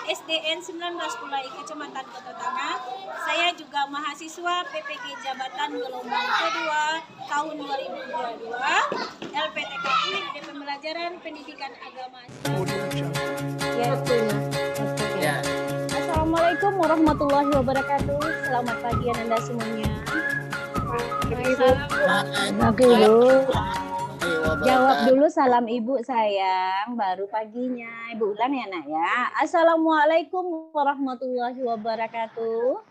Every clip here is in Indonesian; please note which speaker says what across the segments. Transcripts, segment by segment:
Speaker 1: SDN 19 Kulai, Kecamatan Kota Tangah. Saya juga mahasiswa PPG Jabatan gelombang kedua tahun 2022 LPTKI di Pembelajaran Pendidikan Agama.
Speaker 2: Ya,
Speaker 3: Ya.
Speaker 2: Assalamualaikum warahmatullahi wabarakatuh. Selamat pagi Anda semuanya. Oke, Bu. Jawab dulu salam Ibu sayang, baru paginya. Ibu ulang ya nak ya. Assalamualaikum warahmatullahi wabarakatuh.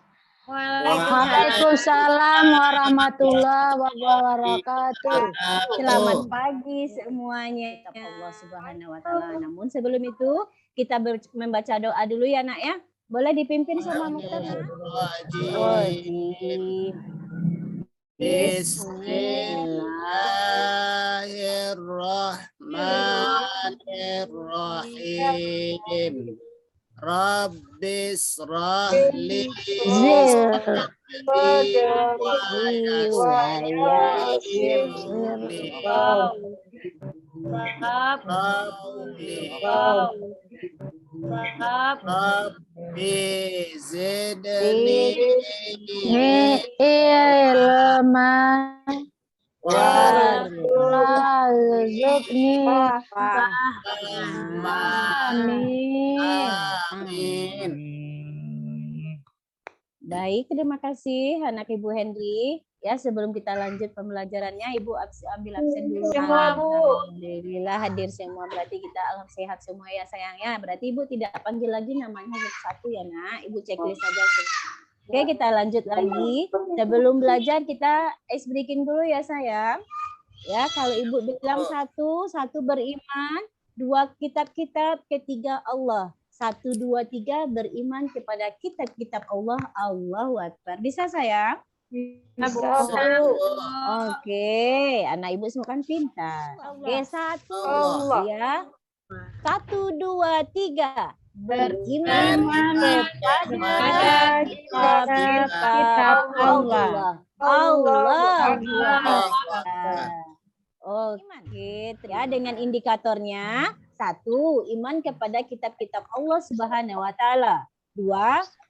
Speaker 4: Waalaikumsalam warahmatullahi wabarakatuh.
Speaker 2: Selamat pagi semuanya. Allah Subhanahu wa taala. Namun sebelum itu kita membaca doa dulu ya nak ya. Boleh dipimpin sama Mukhtar.
Speaker 3: Bismillahirrahmanirrahim. Rabbis rahli Rabbi zidni
Speaker 4: ilma warzuqni
Speaker 3: amin.
Speaker 2: Baik, terima kasih anak Ibu Henry. Ya, sebelum kita lanjut pembelajarannya, Ibu ambil absen dulu. Alhamdulillah hadir semua. Berarti kita alam sehat semua ya sayangnya. Berarti Ibu tidak panggil lagi namanya satu ya nak. Ibu checklist saja. Oke, kita lanjut lagi. Sebelum belajar kita ice breaking dulu ya sayang. Ya, kalau Ibu bilang satu beriman, dua kitab-kitab, ketiga Allah. 1, 2, 3 beriman kepada kitab-kitab Allah. Allahu Akbar. Bisa sayang?
Speaker 4: Bisa.
Speaker 2: Oke, anak Ibu semua kan pintar. Oke, 1 ya. 1, 2, 3 beriman kepada kitab Allah. Allah. Oke, ya dengan indikatornya 1, iman kepada kitab-kitab Allah Subhanahu wa taala. 2,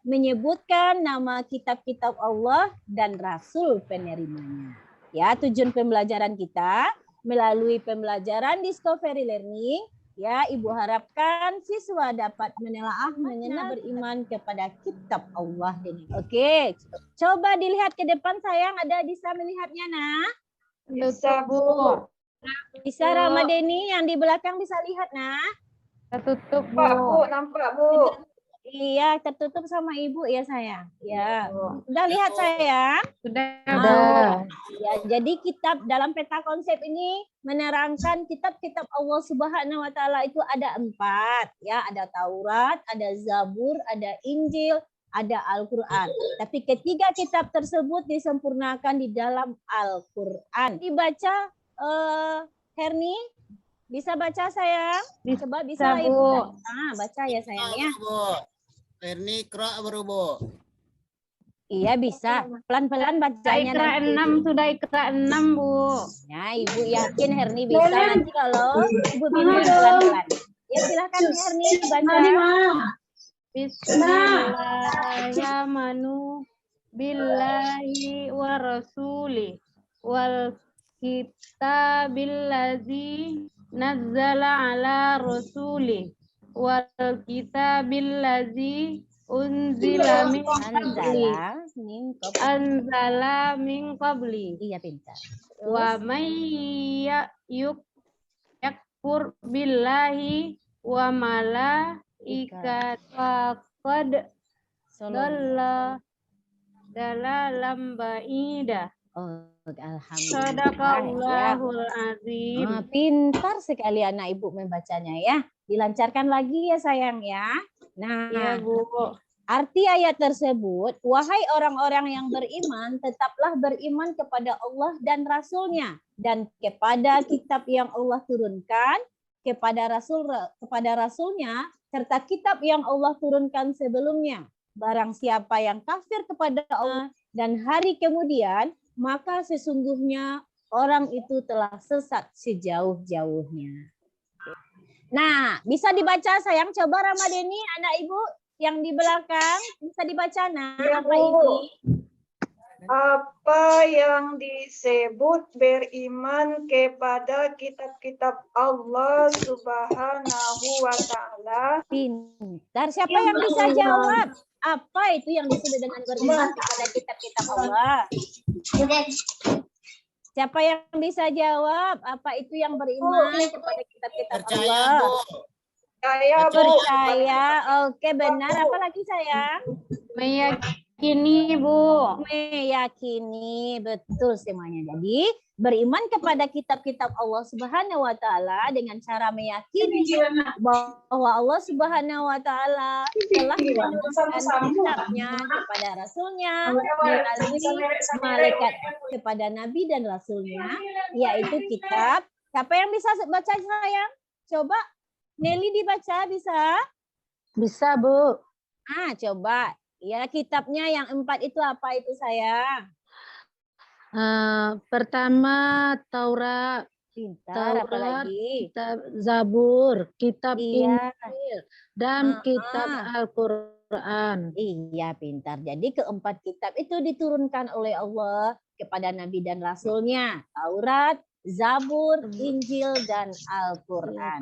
Speaker 2: menyebutkan nama kitab-kitab Allah dan rasul penerimanya. Ya, tujuan pembelajaran kita melalui pembelajaran discovery learning, ya, Ibu harapkan siswa dapat menelaah mengenal beriman kepada kitab Allah ini. Oke, coba dilihat ke depan sayang, ada bisa melihatnya nak?
Speaker 4: Bisa, Bu.
Speaker 2: Bisa Ramadeni yang di belakang bisa lihat nak?
Speaker 4: Tertutup, Bu. Nampak, Bu.
Speaker 2: Iya, tertutup sama Ibu ya sayang. Ya. Sudah lihat sayang?
Speaker 4: Sudah.
Speaker 2: Ya, jadi kitab dalam peta konsep ini menerangkan kitab-kitab Allah Subhanahu wa taala itu ada 4, ya, ada Taurat, ada Zabur, ada Injil, ada Al-Qur'an. Tapi ketiga kitab tersebut disempurnakan di dalam Al-Qur'an. Dibaca Herni, bisa baca sayang? Coba bisa
Speaker 4: Bu.
Speaker 2: Baca ya sayang ya.
Speaker 3: Herni Ikra baru, Bu.
Speaker 2: Iya bisa, pelan-pelan bacanya.
Speaker 4: Sudah Ikra 6, Bu.
Speaker 2: Ya, Ibu yakin Herni bisa. Nanti kalau Ibu bimbing pelan-pelan. Ya silakan Herni baca.
Speaker 4: Bismillahirrahmanirrahim. Billahi wa rasuli wal kitabillazi nazzala ala rasuli wal kitabillazi unzila min qabli.
Speaker 2: Iya pintar.
Speaker 4: Wa may yakfur billahi wa malaikat faqad dalalam ba'ida.
Speaker 2: Alhamdulillah.
Speaker 4: Sadaqallahul azim.
Speaker 2: Pintar sekali anak Ibu membacanya ya. Dilancarkan lagi ya sayang ya. Nah,
Speaker 4: ya, Bu.
Speaker 2: Arti ayat tersebut, wahai orang-orang yang beriman, tetaplah beriman kepada Allah dan Rasul-Nya dan kepada kitab yang Allah turunkan, kepada Rasul-Nya, serta kitab yang Allah turunkan sebelumnya. Barang siapa yang kafir kepada Allah dan hari kemudian, maka sesungguhnya orang itu telah sesat sejauh-jauhnya. Nah, bisa dibaca sayang. Coba Ramadeni, anak ibu yang di belakang bisa dibaca. Nah,
Speaker 5: Ya,
Speaker 2: apa
Speaker 5: Bu.
Speaker 2: ini?
Speaker 5: Apa yang disebut beriman kepada kitab-kitab Allah Subhanahu wa Ta'ala?
Speaker 2: Pintar. Siapa yang bisa jawab? Apa itu yang disebut dengan beriman kepada kitab-kitab Allah? Siapa yang bisa jawab? Apa itu yang beriman kepada kitab-kitab
Speaker 3: Percaya,
Speaker 2: Allah?
Speaker 3: Bu.
Speaker 5: Saya, Bu.
Speaker 2: Percaya. Oke, benar. Apa lagi sayang?
Speaker 4: Meyakini, Bu.
Speaker 2: Meyakini. Betul semuanya. Jadi, beriman kepada kitab-kitab Allah Subhanahu wa Ta'ala dengan cara meyakini bahwa Allah Subhanahu wa Ta'ala telah menurunkan kitabnya kepada Rasulnya melalui malaikat kepada Nabi dan Rasulnya, yaitu kitab. Siapa yang bisa baca sayang? Coba Nelly dibaca, bisa?
Speaker 4: Bisa, Bu.
Speaker 2: Coba. Ya, kitabnya yang 4 itu apa itu sayang?
Speaker 4: Pertama Taurat,
Speaker 2: Pintar, apalagi?
Speaker 4: kitab Zabur, kitab
Speaker 2: Iya.
Speaker 4: Injil, dan kitab Al-Quran.
Speaker 2: Iya, pintar. Jadi keempat kitab itu diturunkan oleh Allah kepada Nabi dan Rasulnya. Taurat, Zabur, Injil, dan Al-Quran.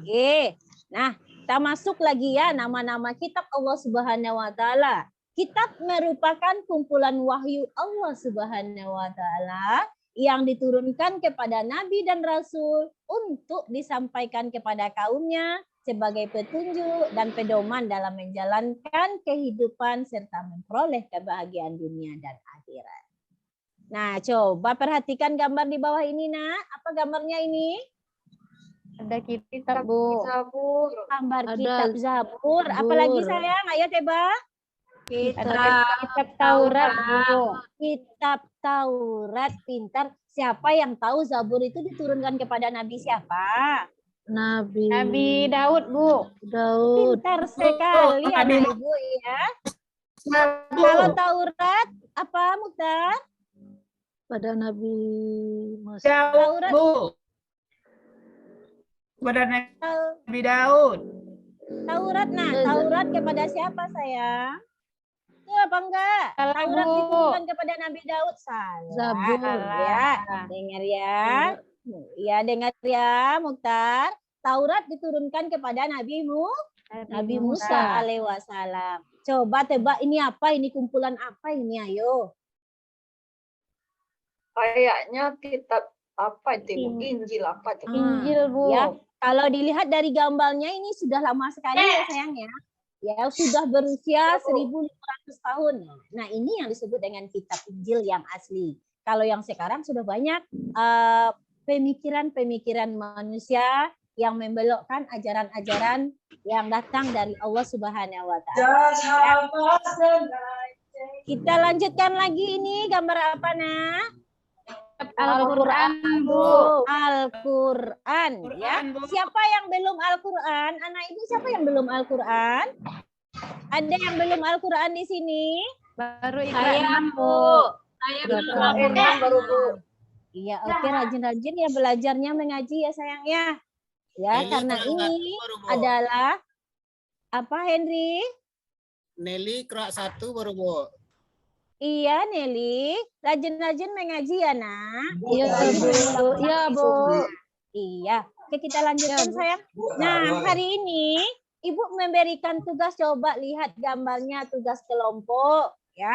Speaker 2: Oke. Nah, kita masuk lagi ya nama-nama kitab Allah Subhanahu wa Ta'ala. Kitab merupakan kumpulan wahyu Allah Subhanahu wa Ta'ala yang diturunkan kepada Nabi dan Rasul untuk disampaikan kepada kaumnya sebagai petunjuk dan pedoman dalam menjalankan kehidupan serta memperoleh kebahagiaan dunia dan akhirat. Nah, coba perhatikan gambar di bawah ini, Nak. Apa gambarnya ini?
Speaker 4: Ada kitab, Bu.
Speaker 5: Zabur.
Speaker 2: Gambar
Speaker 4: Ada
Speaker 2: kitab Zabur.
Speaker 4: Zabur.
Speaker 2: Apalagi sayang? Ayo teba.
Speaker 4: Ada kitab Taurat, Bu.
Speaker 2: Kitab Taurat. Pintar. Siapa yang tahu Zabur itu diturunkan kepada Nabi siapa?
Speaker 4: Nabi
Speaker 2: Daud, Bu.
Speaker 4: Daud.
Speaker 2: Pintar sekali anak ibu ya. Kalau Taurat apa Mukhtar?
Speaker 4: Pada Nabi Musa.
Speaker 2: Taurat.
Speaker 6: Bu. Kepada Nabi Daud.
Speaker 2: Taurat, nah Taurat kepada siapa sayang? Itu apa enggak? Taurat diturunkan kepada Nabi Daud. Salah.
Speaker 4: Zabur.
Speaker 2: Ya, dengar ya. Ya, dengar ya Mukhtar. Taurat diturunkan kepada Nabi Musa alaihi wasallam. Coba tebak ini apa? Ini kumpulan apa ini? Ayo.
Speaker 5: Kayaknya kitab apa itu? Bu? Injil apa itu?
Speaker 4: Injil, Bu.
Speaker 2: Ya, kalau dilihat dari gambarnya ini sudah lama sekali ya sayang ya. Ya, sudah berusia 1.500 tahun. Nah, ini yang disebut dengan kitab Injil yang asli. Kalau yang sekarang sudah banyak pemikiran-pemikiran manusia yang membelokkan ajaran-ajaran yang datang dari Allah Subhanahu wa Ta'ala. Kita lanjutkan lagi ini gambar apa, Nak?
Speaker 4: Al-Quran, Bu.
Speaker 2: Al-Quran ya.
Speaker 6: Quran, Bu.
Speaker 2: Siapa yang belum Al-Quran? Anak ibu siapa yang belum Al-Quran? Ada yang belum Al-Quran di sini?
Speaker 4: Baru
Speaker 1: Saya,
Speaker 4: iklan,
Speaker 1: Bu. Saya belum
Speaker 5: Al-Quran baru, Bu.
Speaker 2: Iya, oke, rajin-rajin ya belajarnya mengaji ya sayang ya. Ya,
Speaker 3: Nelly
Speaker 2: karena
Speaker 3: Kerak
Speaker 2: ini
Speaker 3: 1 baru, Bu.
Speaker 2: adalah apa Henry?
Speaker 3: Nelly Kerak 1 baru, Bu.
Speaker 2: Iya, Nelly. Rajin-rajin mengaji ya, Nak.
Speaker 4: Iya, Bu. Iya, Bu.
Speaker 2: Iya. Oke, kita lanjutkan sayang. Nah, hari ini Ibu memberikan tugas, coba lihat gambarnya tugas kelompok ya.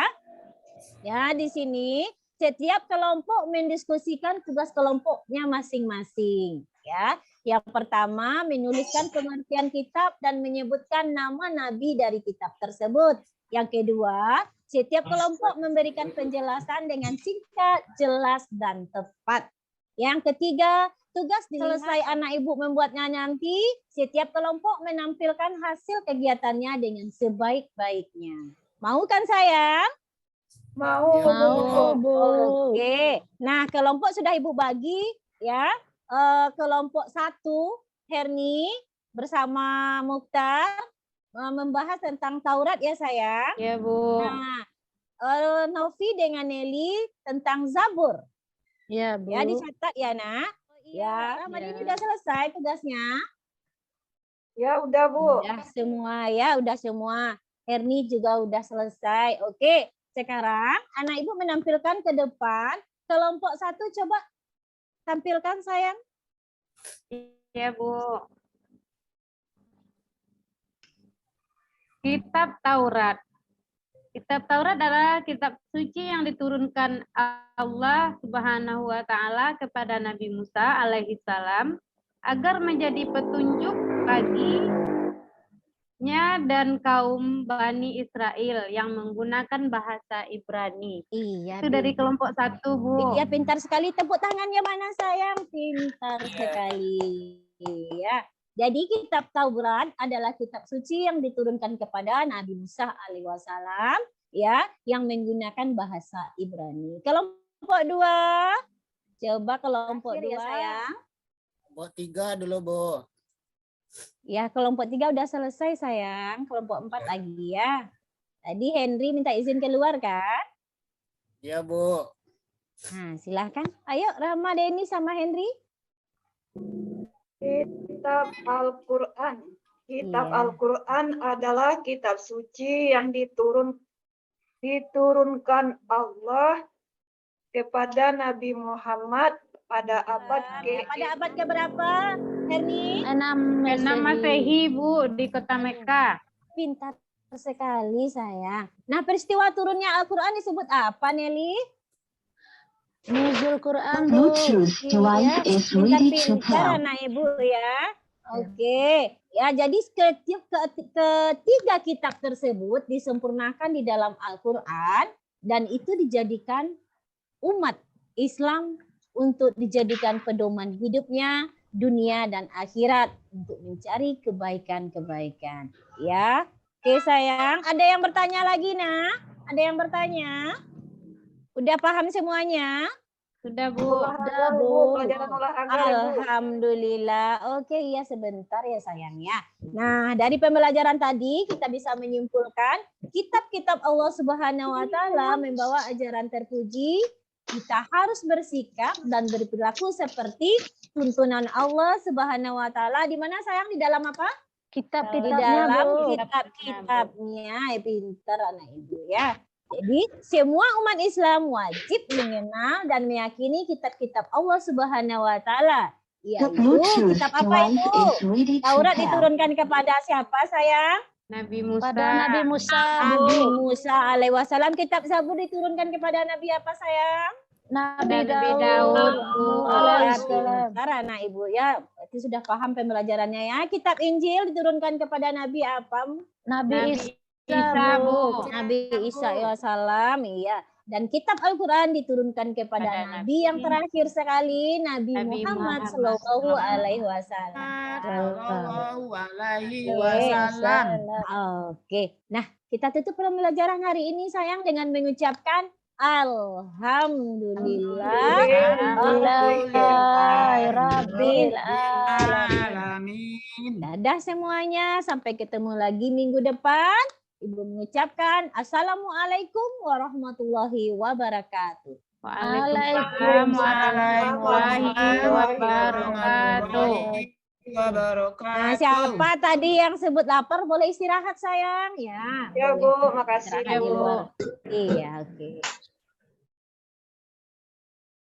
Speaker 2: Ya, di sini setiap kelompok mendiskusikan tugas kelompoknya masing-masing ya. Yang pertama, menuliskan pengertian kitab dan menyebutkan nama nabi dari kitab tersebut. Yang kedua, setiap kelompok memberikan penjelasan dengan singkat, jelas, dan tepat. Yang ketiga, tugas selesai anak ibu membuatnya nanti, setiap kelompok menampilkan hasil kegiatannya dengan sebaik-baiknya. Mau kan sayang?
Speaker 5: Mau,
Speaker 3: Ya,
Speaker 5: Bu.
Speaker 4: Bu.
Speaker 2: Oke. Nah, kelompok sudah ibu bagi ya. Kelompok 1, Herni bersama Mukhtar membahas tentang Taurat ya sayang.
Speaker 4: Ya, Bu.
Speaker 2: Nah, Novi dengan Nelly tentang Zabur.
Speaker 4: Ya, Bu.
Speaker 2: Ya, dicatat ya, Nak. Ya, Ramadhan ini sudah selesai tugasnya.
Speaker 5: Ya udah Bu.
Speaker 2: Udah semua ya, udah semua. Herni juga udah selesai. Oke, sekarang anak ibu menampilkan ke depan. Kelompok 1 coba tampilkan sayang.
Speaker 4: Ya, Bu. Kitab Taurat. Kitab Taurat adalah kitab suci yang diturunkan Allah Subhanahu wa taala kepada Nabi Musa alaihi salam agar menjadi petunjuk baginya dan kaum Bani Israel yang menggunakan bahasa Ibrani.
Speaker 2: Iya.
Speaker 4: Itu dari kelompok 1, Bu.
Speaker 2: Iya, pintar sekali. Tepuk tangannya mana sayang? Pintar sekali. Iya. Jadi kitab Taurat adalah kitab suci yang diturunkan kepada Nabi Musa alaihi wasallam ya, yang menggunakan bahasa Ibrani. Kelompok 2. Coba kelompok 2 sayang.
Speaker 3: Kelompok 3 dulu, Bu.
Speaker 2: Ya, kelompok 3 udah selesai sayang. Kelompok 4 lagi ya. Tadi Henry minta izin keluar kan?
Speaker 3: Iya, Bu.
Speaker 2: Nah, silahkan. Ayo Rahma, Denny sama Henry.
Speaker 5: Kitab Al-Quran. Kitab
Speaker 2: Iya.
Speaker 5: Al-Quran adalah kitab suci yang diturunkan Allah kepada Nabi Muhammad pada abad
Speaker 2: Pada abad keberapa, Henry?
Speaker 4: 6 Masehi, Bu, di kota Mekah.
Speaker 2: Pintar sekali sayang. Nah, peristiwa turunnya Al-Quran disebut apa, Nelly?
Speaker 4: Nuzul Quran,
Speaker 7: Bluetooth device is ready to
Speaker 2: Pintar-pintar
Speaker 7: pair.
Speaker 2: anak ibu ya. Oke. Ya, jadi ketiga kitab tersebut disempurnakan di dalam Al-Quran dan itu dijadikan umat Islam untuk dijadikan pedoman hidupnya dunia dan akhirat untuk mencari kebaikan-kebaikan. Ya. Oke sayang, ada yang bertanya lagi nak? Ada yang bertanya? Udah paham semuanya?
Speaker 4: Sudah, Bu.
Speaker 5: olahraga Bu, pelajaran olahraga Bu.
Speaker 2: Alhamdulillah. Oke, ya sebentar ya sayang ya. Nah, dari pembelajaran tadi kita bisa menyimpulkan kitab-kitab Allah Subhanahu wa taala membawa ajaran terpuji. Kita harus bersikap dan berperilaku seperti tuntunan Allah Subhanahu wa taala di mana sayang di dalam apa? Di dalam kitab-kitabnya. Pintar anak ibu ya. Jadi semua umat Islam wajib mengenal dan meyakini kitab-kitab Allah Subhanahu wa taala.
Speaker 7: The
Speaker 2: Yaitu
Speaker 7: Bluetooth
Speaker 2: kitab apa
Speaker 7: device
Speaker 2: itu?
Speaker 7: is ready to
Speaker 2: Taurat
Speaker 7: pair.
Speaker 2: diturunkan kepada siapa sayang?
Speaker 4: Nabi Musa.
Speaker 2: Nabi Musa alaihi wasallam. Kitab Zabur diturunkan kepada Nabi apa sayang?
Speaker 4: Nabi Daud, Bu.
Speaker 2: Karena ibu ya, itu sudah paham pembelajarannya ya. Kitab Injil diturunkan kepada Nabi apa?
Speaker 4: Nabi Isa, Bu.
Speaker 2: Nabi Isa ya salam, iya. Dan kitab Al-Quran diturunkan kepada Nabi yang terakhir sekali, Nabi Muhammad Sallallahu Alaihi Wasallam.
Speaker 6: Sallallahu alaihi wasallam.
Speaker 2: Oke, nah kita tutup pembelajaran hari ini sayang dengan mengucapkan Alhamdulillah.
Speaker 6: Rabbil alamin.
Speaker 2: Dadah semuanya, sampai ketemu lagi minggu depan. Ibu mengucapkan Assalamualaikum warahmatullahi wabarakatuh.
Speaker 4: Waalaikumsalam warahmatullahi wabarakatuh.
Speaker 2: Nah, siapa tadi yang sebut lapar boleh istirahat sayang ya.
Speaker 5: Ya Bu, makasih
Speaker 2: Istirahat di
Speaker 5: Bu.
Speaker 2: luar. Iya, oke.